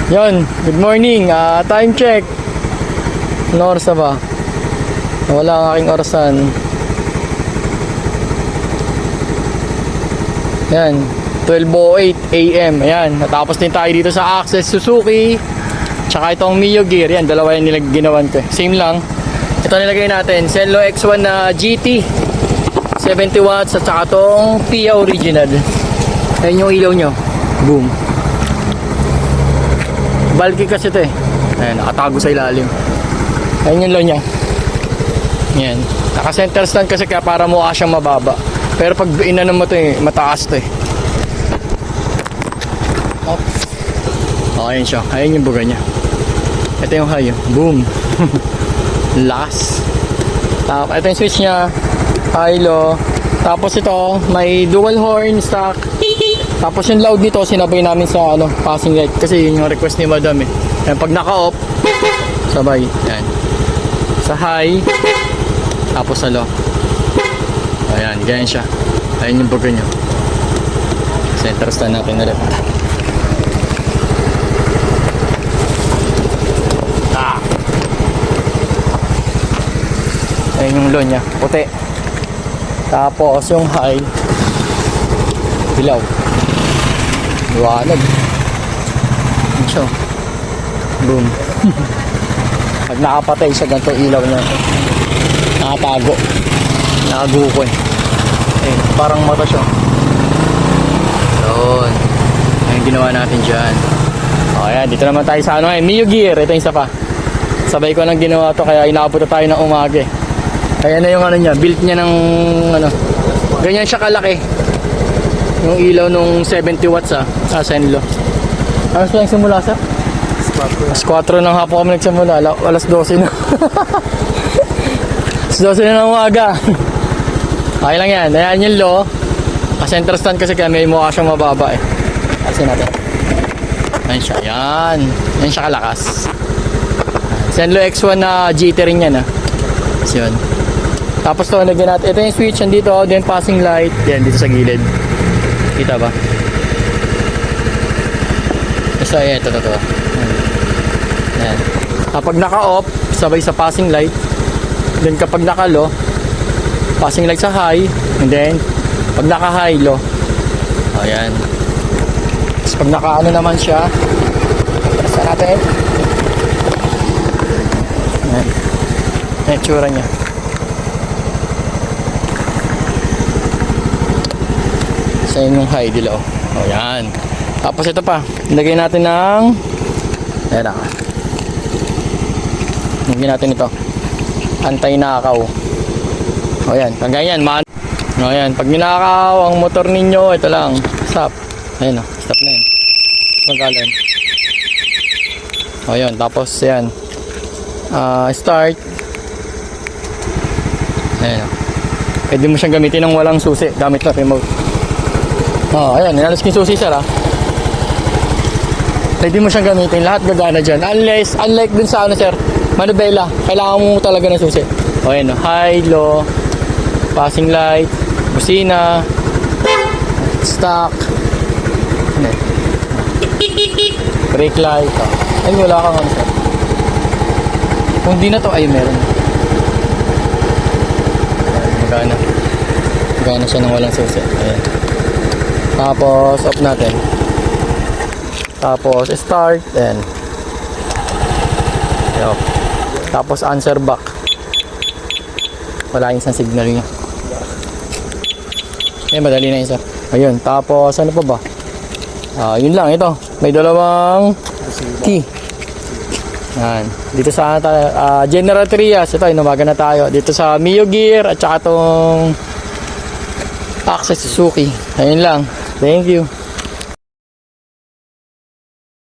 Yon, good morning. Time check. Ano oras na ba? Wala ang aking orasan. Yan, 12:08 AM. Ayan, natapos din tayo dito sa Access Suzuki. Tsaka itong Mio Gear. Yan, dalawa yung ginawan ko. Same lang. Ito nilagay natin, Zenlo X1 na GT. 70 watts at saka itong Pia Original. Ayan yung ilaw nyo. Boom. Bulky kasi ito eh. Ayan, nakatago sa ilalim. Ayan yung low niya. Ayan. Naka-center stand kasi kaya para mukha siyang mababa. Pero pag inanon mo ito eh, mataas ito eh. Oh. Oh, ayan siya. Ayan yung buga niya. Ito yung high. Boom. Lakas. Tapos ito yung switch niya. High, low. Tapos ito, may dual horn stock. Tapos yung loud nito, sinabay namin sa passing light. Kasi yun yung request ni madam eh. Ayan, pag naka-off, sabay. Ayan. Sa high, tapos sa low. Ayan, ganyan siya. Ayan yung burger nyo. Center stand natin na rin. Ayan yung low nya, puti. Tapos yung high, dilaw. Liwanag. Ayan siya. Boom. Pag nakapatay siya, ganito ilaw niya. Nakatago. Nakago ko eh. Ayun, parang mata siya. Doon. Ayun ginawa natin dyan. O ayan, dito naman tayo sa Mio Gear. Ito yung isa pa. Sabay ko nang ginawa to kaya inaabot na tayo ng umaga eh. Kaya na yung niya, built niya ng ganyan siya kalaki. Yung ilaw nung 70 watts Zenlo. Alas pa nagsimula sa? Alas 4 ng hapon kami nagsimula. Alas 12 na. Alas 12 na ng umaga. Okay lang yan. Ayan yung low. Center stand kasi kaya may mukha siyang mababa eh. Alisin natin. Ayan siya. Ayan. Ayan siya kalakas. Zenlo X1 na GT rin yan So yun. Tapos ito, nagyan natin. Ito yung switch nandito. Then passing light. Yan, dito sa gilid. Kita ba? So, ayan, ito. Ayan. Kapag naka-off, sabay sa passing light. Then kapag naka-low, passing light sa high. And then, pag naka-high, low. Ayan. Tapos pag naka-ano naman siya, press natin. Ayan. Ayan, tsura niya. Sa yung high, dilaw. Ayan. Tapos ito pa, ilagay natin ng ayan ilagay natin ito anti-nakaw. Ayan, pag ganyan ayan, pag ninakaw ang motor ninyo, ito lang stop. Ayan stop na yan. Magalan. Ayan, tapos ayan start. Ayan pwede mo siyang gamitin ng walang susi gamit na remote. Ayan, inalas ko yung susi sir pwede mo siyang gamitin, lahat gagana dyan unlike dun sa sir, manubela, kailangan mo talaga ng susi. Ayan, high, low, passing light, busina, stock, brake light. Ay, wala kang sir. Kung di na to, ay meron. Magana siya ng walang susi. Ayan. Tapos off natin. Tapos start and off. Tapos answer back. Wala yung isang signal niya. Madali na yun sir. Ayun. Tapos ano pa ba? Yun lang ito. May dalawang key. Yan. Dito sa General Trias. Ito, inumaga na tayo. Dito sa Mio Gear at saka itong Access Suzuki. Ayun lang. Thank you.